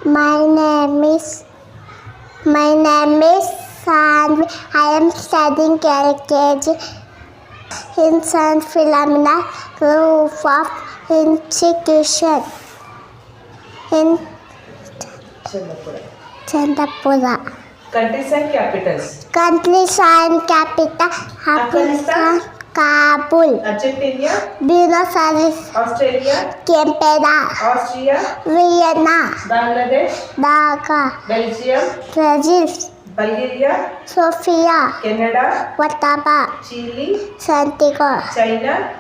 My name is Sanvi. I am studying LKG in San Philomena Group of Institution in Chandapura. Countries and capitals. Countries and capital Afghanistan, Kabul, Argentina, Buenos Aires, Australia, Canberra, Austria, Vienna, Bangladesh, Dhaka, Belgium, Brazil, Bulgaria, Sofia, Canada, Ottawa, Chile, Santiago, China,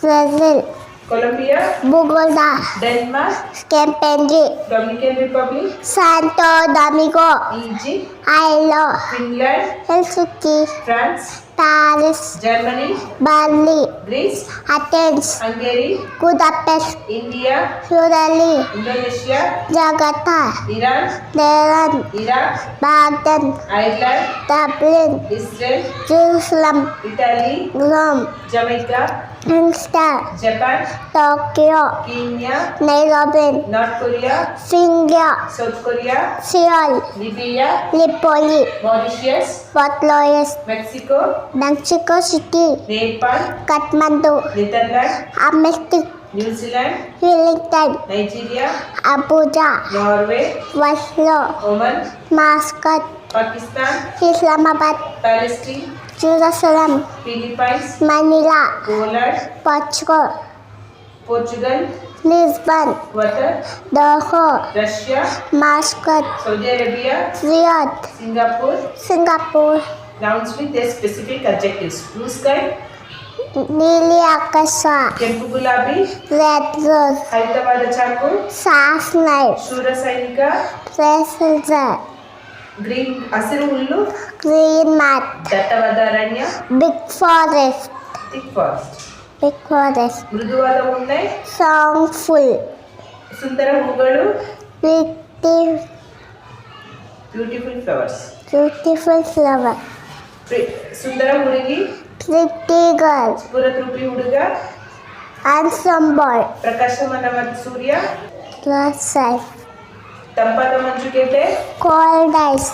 Brazil, Colombia, Bogota, Denmark, Scampendi, Dominican Republic, Santo Domingo, Egypt, Ilo, Finland, Helsinki, France, Paris, Germany, Bali, Greece, Athens, Hungary, Budapest, India, New Delhi, Indonesia, Jakarta, Iran, Tehran, Iraq, Baghdad, Ireland, Dublin, Israel, Jerusalem, Italy, Rome, Jamaica, Kingston, Japan, Tokyo, Kenya, Nairobi, North Korea, Singapore, South Korea, Seoul, Libya, Tripoli, Mauritius, Port Louis, Mexico, Mexico City, Nepal, Kathmandu, Netherlands, Amnesty, New Zealand, Wellington, Nigeria, Abuja, Norway, Oslo, Oman, Muscat, Pakistan, Islamabad, Palestine, Jerusalem, Philippines, Manila, Poland, Portugal, Lisbon, Qatar, Doha, Russia, Muscat, Saudi Arabia, Riyadh, Singapore. Singapore, Nouns with their specific adjectives. Blue sky, ನೀಲಿ ಆಕಾಶ, ಕೆಂಪು ಗುಲಾಬಿ, red rose, ಹರಿತವಾದ ಚಾಕು, soft night, ಶೂರ ಸೈನಿಕ, ಪ್ರೆಸಲ್ಸರ್, green ಹಸಿರು ಹುಲ್ಲು, green mat, ದಟ್ಟವಾದ ಅರಣ್ಯ, ಬಿಗ್ ಫಾರೆಸ್ಟ್, ಥಿಕ್ ಫಾರೆಸ್ಟ್, ಮೃದುವಾದ ಉಣ್ಣೆ, ಸಾಂಗ್ಫುಲ್, ಸುಂದರ ಹೂಗಳು, ಬ್ಯೂಟಿಫುಲ್ ಫ್ಲವರ್ಸ್, ಫ್ಲವರ್, ಸುಂದರ ಹುಡುಗಿ, ಪ್ರಿಟಿ ಗರ್ಲ್, ಸ್ಫುರದ್ರೂಪಿ ಹುಡುಗ, ಹ್ಯಾಂಡ್ಸಮ್ ಬಾಯ್, ಪ್ರಕಾಶಮಾನವಾದ ಸೂರ್ಯ, ಪ್ಲಸ್ ಸೈಜ್, ತಂಪಾದ ಮಂಜುಗೆಡ್ಡೆ, ಕೋಲ್ಡ್ ಐಸ್,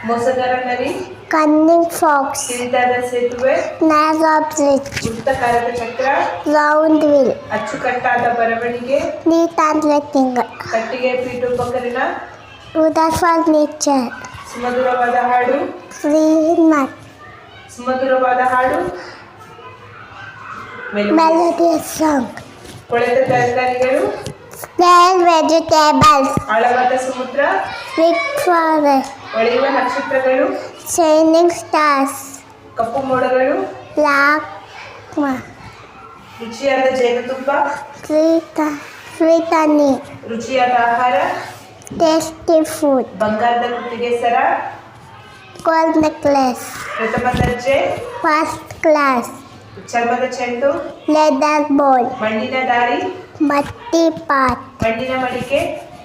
ಮೋಸಗಾರ ನರಿ, ಕನ್ನಿಂಗ್ ಫಾಕ್ಸ್, ಕಿರಿದಾದ ಸೇತುವೆ, ನ್ಯಾರೋ ಬ್ರಿಡ್ಜ್, ವೃತ್ತಾಕಾರದ ಚಕ್ರ, ರೌಂಡ್ ವೀಲ್, ಅಚ್ಚುಕಟ್ಟಾದ ಬರವಣಿಗೆ, ನೀಟ್ ಹ್ಯಾಂಡ್ ರೈಟಿಂಗ್, ಕಟ್ಟಿಗೆ ಪೀಠೋಪಕರಣ, ವುಡನ್ ಫರ್ನಿಚರ್, ಸುಮಧುರವಾದ ಹಾಡು, ಗ್ರೀನ್ ಮ್ಯಾಟ್, ಸುಮಧುರವಾದ ಹಾಡು, ಮೆಲೋಡಿಯಸ್ ಸಾಂಗ್, ಕೊಳೆತ ತರಕಾರಿಗಳು, ಸ್ಪೇರ್ ವೆಜಿಟೇಬಲ್ಸ್, ಆಳವಾದ ಸಮುದ್ರ, ಬಿಗ್ ಫಾರೆಸ್ಟ್, ಹೊಳೆಯುವ ನಕ್ಷತ್ರಗಳು, ಶೈನಿಂಗ್ ಸ್ಟಾರ್ಸ್, ಕಪ್ಪು ಮೋಡಗಳು, ಬ್ಲಾಕ್ ರುಚಿಯಾದ ಜೇನುತುಪ್ಪ, ಸ್ವೀಟ್ ಹನಿ, ರುಚಿಯಾದ ಆಹಾರ, ಟೇಸ್ಟಿ ಫುಡ್, ಬಂಗಾರದ ಕುತ್ತಿಗೆ ಸರ, ಗೋಲ್ಡ್ ನೆಕ್ಲೆಸ್, ಪ್ರಥಮ ದರ್ಜೆ, ಫಸ್ಟ್ ಕ್ಲಾಸ್, ಚರ್ಮದ ಚೆಂಡು, ಲೆದರ್ ಬಾಲ್, ಮಣ್ಣಿನ ದಾರಿ, ಮಟ್ಟಿ ಪಾಟ್, ಮಣ್ಣಿನ ಮಡಿಕೆ,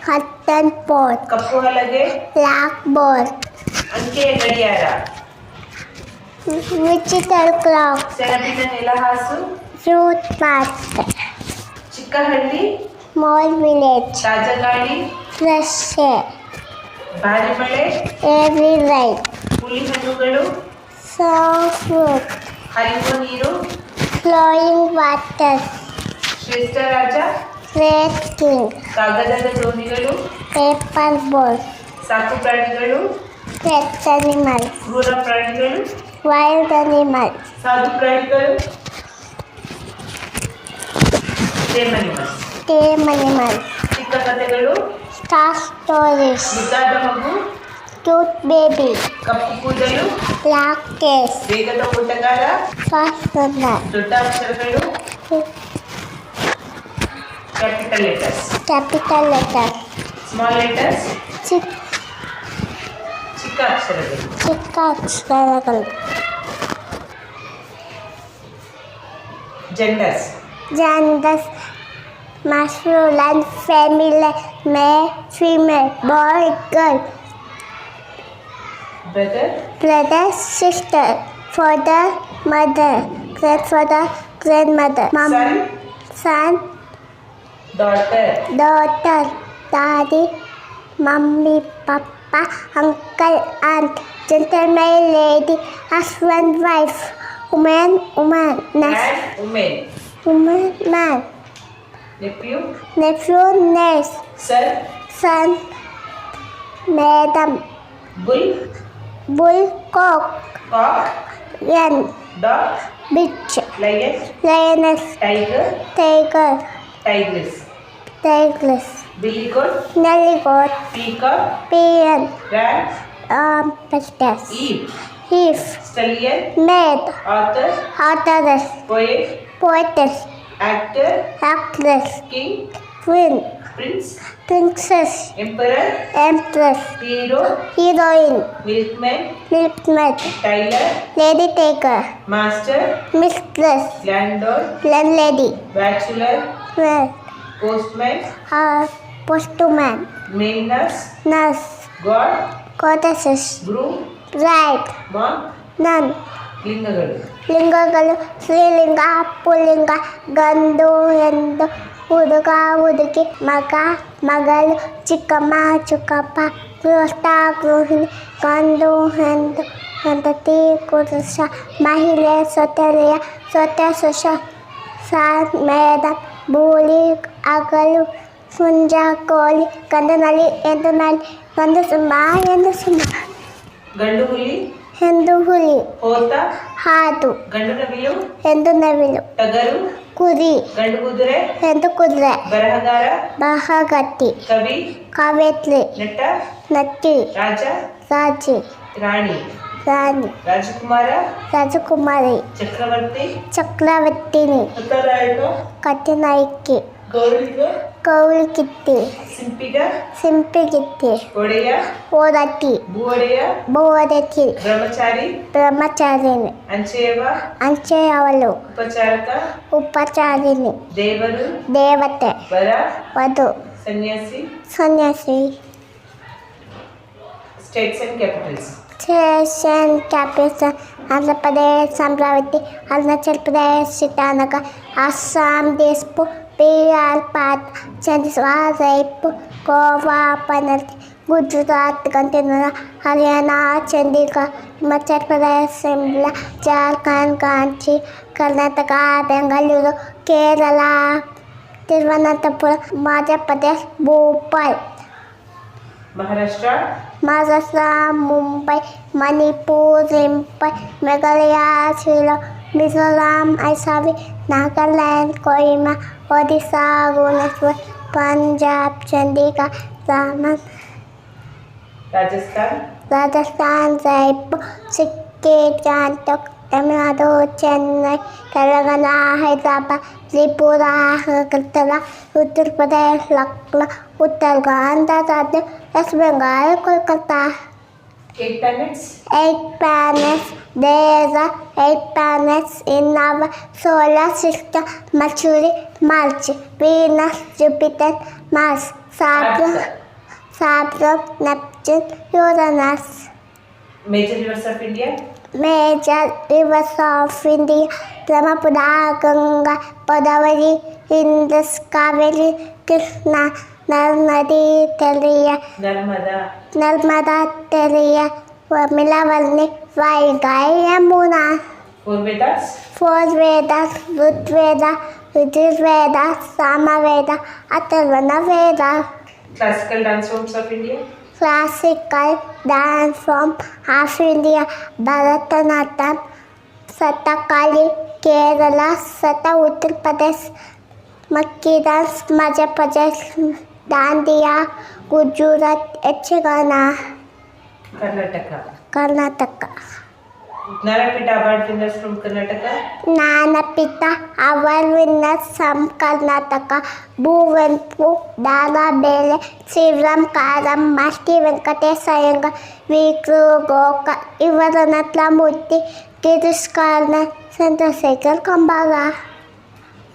ಕಟ್ಟನ್ ಪಾಟ್, ಕಪ್ಪು ಹಲಗೆ, ಬ್ಲಾಕ್ ಬೋರ್ಡ್, ಅಂಕೆಯ ಗಡಿಯಾರ, ಡಿಜಿಟಲ್ ಕ್ಲಾಕ್, ಸೆಣಬಿನ ನೆಲಹಾಸು, ಫ್ರೂಟ್ ಮ್ಯಾಟ್, ಚಿಕ್ಕ ಹಳ್ಳಿ, ಸ್ಮಾಲ್ ವಿಲೇಜ್, ತಾಜಾಗಾಳಿ, ಫ್ರೆಶ್ ಏರ್, ಭಾರಿ ಮಳೆ, ಎವ್ರಿ ರೈಟ್, ಹುಳಿ ಹಣ್ಣುಗಳು, ಸಾಫ್ಟ್ ಫ್ರೂಟ್, ಹರಿಯುವ ನೀರು, ಫ್ಲೋಯಿಂಗ್ ವಾಟರ್, ಶ್ರೇಷ್ಠ ರಾಜ, ರೇಟ್ ಕಿಂಗ್, ಕಾಗದದ ದೋಣಿಗಳು, ಪೇಪರ್ ಬೋಟ್, ಸಾಕು ಪ್ರಾಣಿಗಳು, ಪೆಟ್ ಅನಿಮಲ್, ಕ್ರೂರ ಪ್ರಾಣಿಗಳು, ವೈಲ್ಡ್ ಅನಿಮಲ್, ಸಾಧು ಪ್ರಾಣಿಗಳು, ಟೇಮ್ ಅನಿಮಲ್ಸ್, ಟೇಮ್ ಅನಿಮಲ್, ಚಿಕ್ಕ ಕಥೆಗಳು, ಸ್ಟಾರ್ ಸ್ಟೋರೀಸ್, ಮುದ್ದಾದ ಮಗು, ಕ್ಯೂಟ್ ಬೇಬಿ, ಕಪ್ಪು ಕೂದಲು, ಬ್ಲಾಕ್ ಕೇಸ್, ವೇಗದ ಓಟಗಾರ, ಫಾಸ್ಟ್ ರನ್ನರ್, ದೊಡ್ಡ ಅಕ್ಷರಗಳು, capital letters, capital letter, small letters, ಚಿಕ್ಕ ಅಕ್ಷರಗಳು, ಅಕ್ಷರಗಳು, genders, genders, masculine, feminine, male, female, boy, girl, brother, sister, father, mother, grandfather, grandmother, mom, son, daughter, daddy, Mommy, Papa, Uncle, Aunt, gentleman, lady, husband, wife, woman, nurse, And women. woman, man, Nephew. nephew, nurse, Son. son, madam, Bull. bull, cock, Cock. yen, Dog. bitch, Lion. lioness, Tiger. tiger, Tigress. tigress, Billy goat. nelly goat, Peacock. peon, Rat. pestas, Eve. heaf, Stallion. maid, Author. authoress, Poet. poetess, Actor. actress, King. queen, Prince. princess, Emperor. empress, Hero. heroine, Milkman. milkmaid, Tyler. lady taker, Master. mistress, Landlord. landlady, Bachelor. well, Postman. postman, Main nurse. nurse, God. goddesses, Groom. bride, Monk. nun, ಲಿಂಗಗಳು. ಲಿಂಗಗಳು ಸ್ತ್ರೀಲಿಂಗ ಪುಲ್ಲಿಂಗ ಗಂಡು ಹೆಂಡು ಹುಡುಗ ಹುಡುಗಿ ಮಗ ಮಗಳು ಚಿಕ್ಕಮ್ಮ ಚಿಕ್ಕಪ್ಪ ಗೃಹಸ್ಥ ಗೃಹಿಣಿ ಗಂಡು ಹೆಂಡು ಹೆಂಡತಿ ಪುರುಷ ಮಹಿಳೆ ಸೊತೆಲೆಯ ಸೊತೆ ಸೊಸ ಮೇಡಮ್ ಬೂಲಿ ಹಗಲು ಹುಂಜ ಕೋಳಿ ಗಂಡನಲ್ಲಿ ಹೆಂಡಿನಲ್ಲಿ ಗಂಡು ಸಿಂಹ ಹೆಂಡು ಸಿಂಹ ಗಂಡು ಹುಲಿ. ಹೆಂಡು ಹುಲಿ ಹೋತ. ಹಾದು ಗಂಡು ನವಿಲು. ಹೆಂಡು ನವಿಲು ಟಗರು. ಕುರಿ ಗಂಡು ಕುದುರೆ. ಹೆಂಡು ಕುದುರೆ ಬರಹಗಾರ. ಬಹಗಟ್ಟಿ ಕವಿ. ಕಾವೇತ್ಲಿ ನಟ. ನಟ್ಟಿ ರಾಜ. ರಾಜಿ ರಾಣಿ. ರಾಣಿ ರಾಜಕುಮಾರ. ರಾಜಕುಮಾರಿ ಚಕ್ರವರ್ತಿ. ಚಕ್ರವರ್ತಿನಿ ಉತ್ತರಾಯಣ. ಕಟ್ಟಿನಾಯ್ಕಿ ಗೌರಿಗ. ಕೌಳಿಕಿತ್ತಿ ಸಿಂಪಿಗ. ಸಿಂಪಿಗಿತ್ತಿ ಒಡೆಯ. ಓದಟ್ಟಿ ಭೂವಡೆಯ. ಬೋದಟ್ಟಿ ಬ್ರಹ್ಮಚಾರಿ. ಬ್ರಹ್ಮಚಾರಿಣಿ ಅಂಚೆಯವ. ಅಂಚೆ ಅವಳು ಉಪಚಾರಕ. ಉಪಚಾರಿಣಿ ದೇವರು. ದೇವತೆ ವರ. ವಧು ಸನ್ಯಾಸಿ. ಸನ್ಯಾಸಿ States and capitals. Session capital Andhra Pradesh, Amravati, Arunachal Pradesh, Srinagar, Assam, Dispur, Bihar, Patna, Chhattisgarh, Jaipur, Goa, Panati, Gujarat, Gautama, Haryana, Chandigarh, Himachal Pradesh, Shimla, Jharkhand, Ranchi, Karnataka, Bengaluru, Kerala, Thiruvananthapuram, Madhya Pradesh, Bhopal, Maharashtra. Maharashtra, Mumbai, Manipur, Impal, Meghalaya, Shillong, Mizoram, Assam, Nagaland, Kohima, Odisha, Arunachal, Punjab, Chandigarh, Rajasthan. Rajasthan, Jaipur, Sikkim, Gangtok, Tamil Nadu, Chennai, Telangana, Hyderabad, Tripura, Agartala, Uttar Pradesh, Lucknow, Uttarakhand, Rajasthan, West Bengal, Kolkata. 8 planets. 8 planets. There are 8 planets in our solar system: Mercury, Mars, Venus, Jupiter, Mars, Saturn, Neptune, Uranus. Major rivers of India. Major rivers of India: Brahmaputra, Ganga, Godavari, Indus, Kaveri, Krishna, Narmadi, Teliya, Narmada, Teliya, Milavarni, Vaigai, Yamuna. 4 Vedas. 4 Vedas: Rigveda, Yajurveda, Samaveda, Atharvana Veda. Classical dance forms of India. Classical dance form of India: Bharatanatyam, Kathakali, Kerala, Uttar Pradesh, Makki dance, Madhya Pradesh, Dandiya, Gujarat, Yಕ್ಷಗಾನ, Karnataka. Gnanapita Award winners from Karnataka. Gnanapita Award winners from Karnataka: Kuvenpu, Dara Bele, Sivaram Karam, Masti Venkatesh Iyengar, V.K. Goka, Ivaranathamurthy, Girish Karnad, Chandrasekhar Kambara.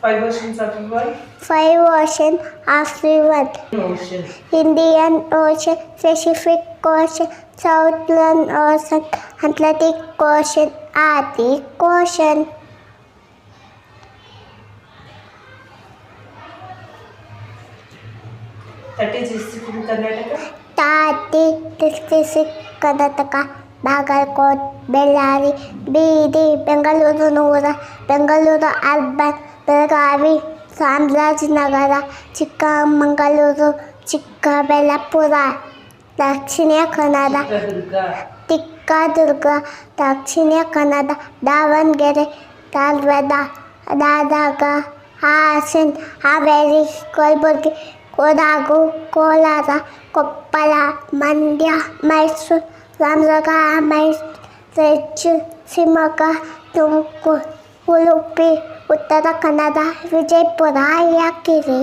5 oceans of the world. 5 oceans of the world: Ocean. Indian Ocean, Pacific Ocean, Southern Ocean, Atlantic Ocean, Arctic Ocean. 30 districts in Karnataka. ತಾತಿ ತಿರ್ತಿಸಿ ಕರ್ನಾಟಕ ಬಾಗಲಕೋಟ್ ಬೆಳ್ಳಾರಿ ಬೀದಿ ಬೆಂಗಳೂರು ನೂರ Bengaluru urban Belagavi Chamarajanagar Chikkamagaluru Chikkaballapur Dakshina Kannada Chitradurga Dakshina Kannada Davanagere Dharwad Gadag Hassan Haveri Kalaburagi Kodagu Kolar Koppal Mandya Mysuru Ramanagara Mysuru Shivamogga Tumakuru Udupi Uttara Kannada Vijayapura Yadgir